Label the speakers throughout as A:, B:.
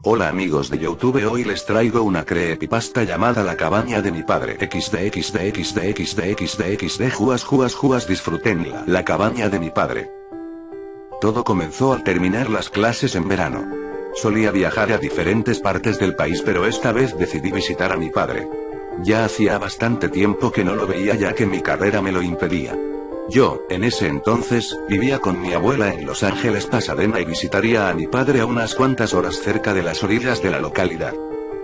A: Hola amigos de YouTube, hoy les traigo una creepypasta llamada La cabaña de mi padre. XD juas, disfrutenla. La cabaña de mi padre. Todo comenzó al terminar las clases en verano. Solía viajar a diferentes partes del país, pero esta vez decidí visitar a mi padre. Ya hacía bastante tiempo que no lo veía, ya que mi carrera me lo impedía. Yo, en ese entonces, vivía con mi abuela en Los Ángeles, Pasadena, y visitaría a mi padre a unas cuantas horas cerca de las orillas de la localidad.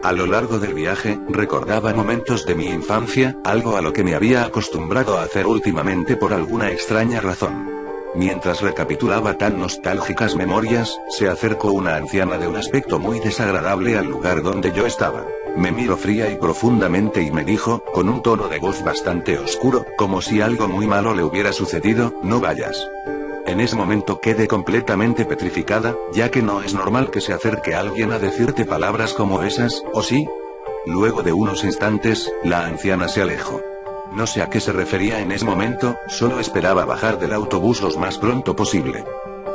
A: A lo largo del viaje, recordaba momentos de mi infancia, algo a lo que me había acostumbrado a hacer últimamente por alguna extraña razón. Mientras recapitulaba tan nostálgicas memorias, se acercó una anciana de un aspecto muy desagradable al lugar donde yo estaba. Me miró fría y profundamente y me dijo, con un tono de voz bastante oscuro, como si algo muy malo le hubiera sucedido: no vayas. En ese momento quedé completamente petrificada, ya que no es normal que se acerque alguien a decirte palabras como esas, ¿o sí? Luego de unos instantes, la anciana se alejó. No sé a qué se refería en ese momento, solo esperaba bajar del autobús lo más pronto posible.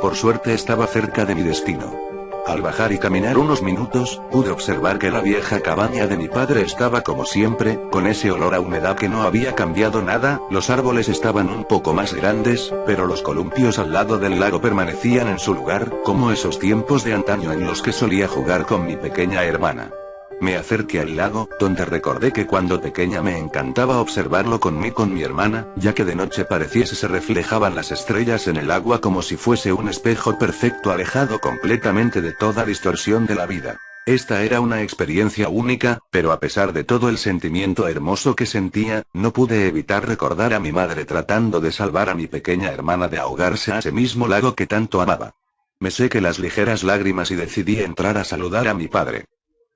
A: Por suerte estaba cerca de mi destino. Al bajar y caminar unos minutos, pude observar que la vieja cabaña de mi padre estaba como siempre, con ese olor a humedad que no había cambiado nada. Los árboles estaban un poco más grandes, pero los columpios al lado del lago permanecían en su lugar, como esos tiempos de antaño en los que solía jugar con mi pequeña hermana. Me acerqué al lago, donde recordé que cuando pequeña me encantaba observarlo con mi hermana, ya que de noche pareciese se reflejaban las estrellas en el agua como si fuese un espejo perfecto, alejado completamente de toda distorsión de la vida. Esta era una experiencia única, pero a pesar de todo el sentimiento hermoso que sentía, no pude evitar recordar a mi madre tratando de salvar a mi pequeña hermana de ahogarse a ese mismo lago que tanto amaba. Me sequé las ligeras lágrimas y decidí entrar a saludar a mi padre.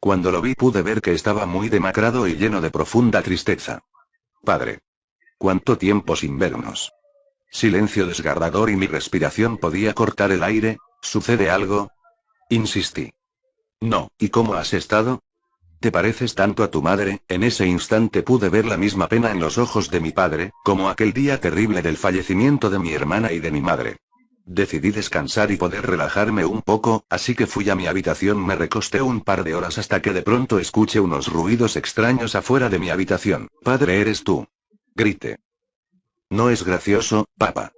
A: Cuando lo vi pude ver que estaba muy demacrado y lleno de profunda tristeza. Padre. ¿Cuánto tiempo sin vernos? Silencio desgarrador y mi respiración podía cortar el aire. ¿Sucede algo? Insistí. No. ¿Y cómo has estado? ¿Te pareces tanto a tu madre? En ese instante pude ver la misma pena en los ojos de mi padre, como aquel día terrible del fallecimiento de mi hermana y de mi madre. Decidí descansar y poder relajarme un poco, así que fui a mi habitación. Me recosté un par de horas hasta que de pronto escuché unos ruidos extraños afuera de mi habitación. Padre, ¿eres tú? Grité. No es gracioso, papá.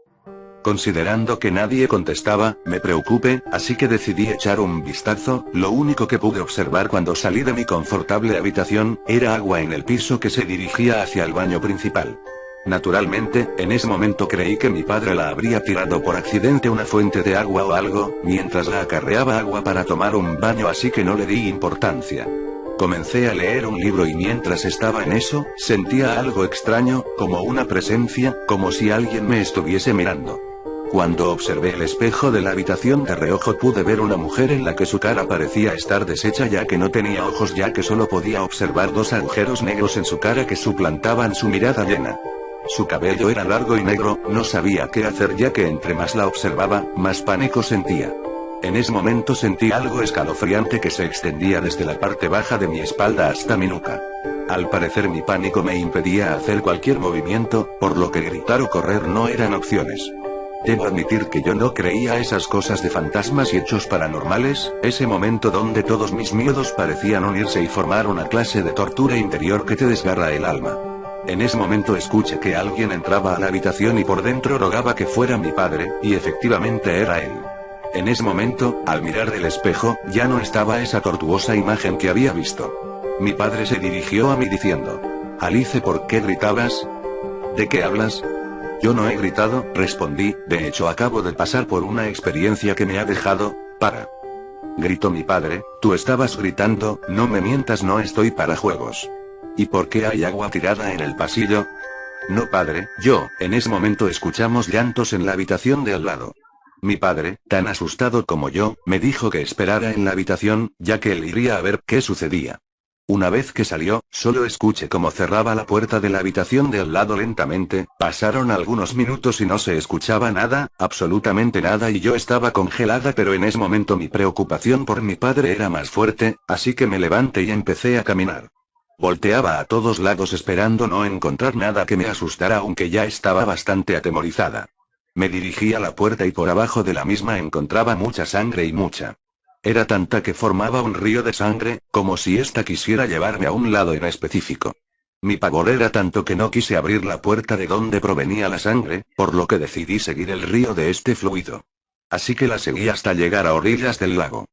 A: Considerando que nadie contestaba, me preocupé, así que decidí echar un vistazo. Lo único que pude observar cuando salí de mi confortable habitación, era agua en el piso que se dirigía hacia el baño principal. Naturalmente, en ese momento creí que mi padre la habría tirado por accidente una fuente de agua o algo, mientras la acarreaba agua para tomar un baño, así que no le di importancia. Comencé a leer un libro y mientras estaba en eso, sentía algo extraño, como una presencia, como si alguien me estuviese mirando. Cuando observé el espejo de la habitación de reojo pude ver una mujer en la que su cara parecía estar deshecha, ya que no tenía ojos, ya que solo podía observar dos agujeros negros en su cara que suplantaban su mirada llena. Su cabello era largo y negro. No sabía qué hacer, ya que entre más la observaba, más pánico sentía. En ese momento sentí algo escalofriante que se extendía desde la parte baja de mi espalda hasta mi nuca. Al parecer mi pánico me impedía hacer cualquier movimiento, por lo que gritar o correr no eran opciones. Debo admitir que yo no creía esas cosas de fantasmas y hechos paranormales, ese momento donde todos mis miedos parecían unirse y formar una clase de tortura interior que te desgarra el alma. En ese momento escuché que alguien entraba a la habitación y por dentro rogaba que fuera mi padre, y efectivamente era él. En ese momento, al mirar del espejo, ya no estaba esa tortuosa imagen que había visto. Mi padre se dirigió a mí diciendo: Alice, ¿por qué gritabas? ¿De qué hablas? Yo no he gritado, respondí, de hecho acabo de pasar por una experiencia que me ha dejado, para. Gritó mi padre, tú estabas gritando, no me mientas, no estoy para juegos. ¿Y por qué hay agua tirada en el pasillo? No, padre. En ese momento escuchamos llantos en la habitación de al lado. Mi padre, tan asustado como yo, me dijo que esperara en la habitación, ya que él iría a ver qué sucedía. Una vez que salió, solo escuché cómo cerraba la puerta de la habitación de al lado lentamente. Pasaron algunos minutos y no se escuchaba nada, absolutamente nada, y yo estaba congelada, pero en ese momento mi preocupación por mi padre era más fuerte, así que me levanté y empecé a caminar. Volteaba a todos lados esperando no encontrar nada que me asustara, aunque ya estaba bastante atemorizada. Me dirigí a la puerta y por abajo de la misma encontraba mucha sangre y mucha Era tanta que formaba un río de sangre, como si ésta quisiera llevarme a un lado en específico. Mi pavor era tanto que no quise abrir la puerta de donde provenía la sangre, por lo que decidí seguir el río de este fluido. Así que la seguí hasta llegar a orillas del lago.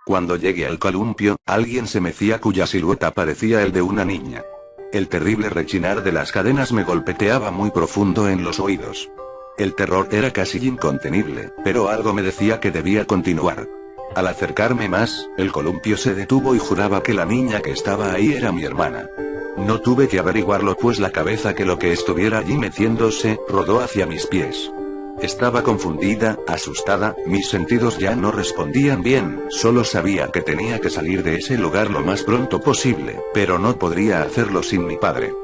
A: Cuando llegué al columpio, alguien se mecía cuya silueta parecía el de una niña. El terrible rechinar de las cadenas me golpeteaba muy profundo en los oídos. El terror era casi incontenible, pero algo me decía que debía continuar. Al acercarme más, el columpio se detuvo y juraba que la niña que estaba ahí era mi hermana. No tuve que averiguarlo pues la cabeza que lo que estuviera allí meciéndose, rodó hacia mis pies. Estaba confundida, asustada, mis sentidos ya no respondían bien, solo sabía que tenía que salir de ese lugar lo más pronto posible, pero no podría hacerlo sin mi padre.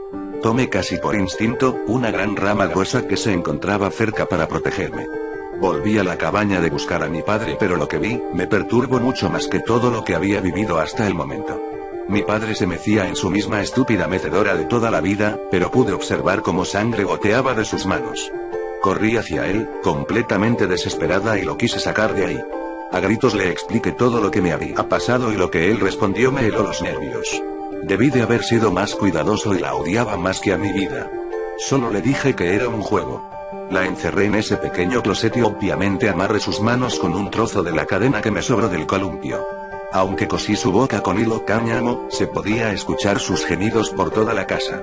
A: Tomé casi por instinto, una gran rama gruesa que se encontraba cerca para protegerme. Volví a la cabaña de buscar a mi padre, pero lo que vi, me perturbó mucho más que todo lo que había vivido hasta el momento. Mi padre se mecía en su misma estúpida mecedora de toda la vida, pero pude observar cómo sangre goteaba de sus manos. Corrí hacia él, completamente desesperada y lo quise sacar de ahí. A gritos le expliqué todo lo que me había pasado y lo que él respondió me heló los nervios. Debí de haber sido más cuidadoso y la odiaba más que a mi vida. Solo le dije que era un juego. La encerré en ese pequeño closet y obviamente amarré sus manos con un trozo de la cadena que me sobró del columpio. Aunque cosí su boca con hilo cáñamo, se podía escuchar sus gemidos por toda la casa.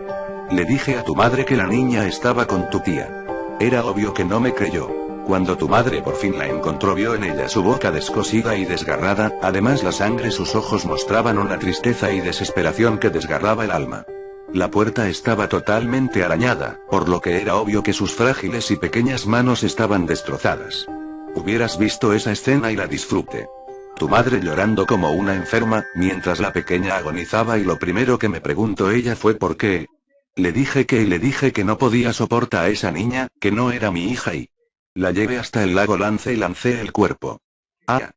A: Le dije a tu madre que la niña estaba con tu tía. Era obvio que no me creyó. Cuando tu madre por fin la encontró, vio en ella su boca descosida y desgarrada, además la sangre, sus ojos mostraban una tristeza y desesperación que desgarraba el alma. La puerta estaba totalmente arañada, por lo que era obvio que sus frágiles y pequeñas manos estaban destrozadas. Hubieras visto esa escena y la disfruté. Tu madre llorando como una enferma, mientras la pequeña agonizaba y lo primero que me preguntó ella fue ¿por qué? Le dije que no podía soportar a esa niña, que no era mi hija y... La llevé hasta el lago, lancé el cuerpo. Ah.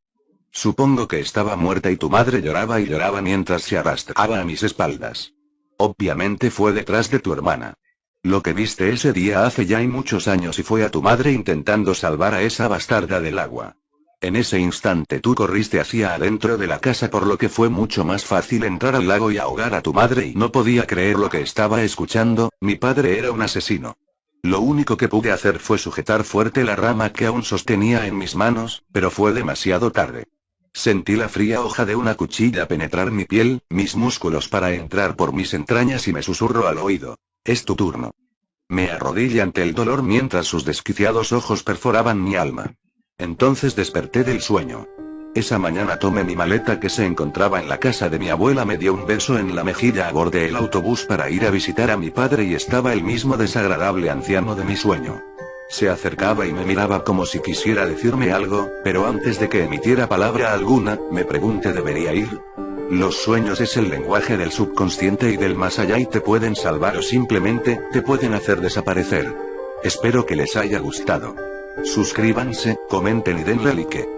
A: Supongo que estaba muerta y tu madre lloraba y lloraba mientras se arrastraba a mis espaldas. Obviamente fue detrás de tu hermana. Lo que viste ese día hace ya muchos años y fue a tu madre intentando salvar a esa bastarda del agua. En ese instante tú corriste hacia adentro de la casa, por lo que fue mucho más fácil entrar al lago y ahogar a tu madre, y no podía creer lo que estaba escuchando. Mi padre era un asesino. Lo único que pude hacer fue sujetar fuerte la rama que aún sostenía en mis manos, pero fue demasiado tarde. Sentí la fría hoja de una cuchilla penetrar mi piel, mis músculos para entrar por mis entrañas y me susurró al oído: es tu turno. Me arrodillé ante el dolor mientras sus desquiciados ojos perforaban mi alma. Entonces desperté del sueño. Esa mañana tomé mi maleta que se encontraba en la casa de mi abuela, me dio un beso en la mejilla, abordé el autobús para ir a visitar a mi padre y estaba el mismo desagradable anciano de mi sueño. Se acercaba y me miraba como si quisiera decirme algo, pero antes de que emitiera palabra alguna, me pregunté: ¿debería ir? Los sueños es el lenguaje del subconsciente y del más allá, y te pueden salvar o simplemente, te pueden hacer desaparecer. Espero que les haya gustado. Suscríbanse, comenten y denle like.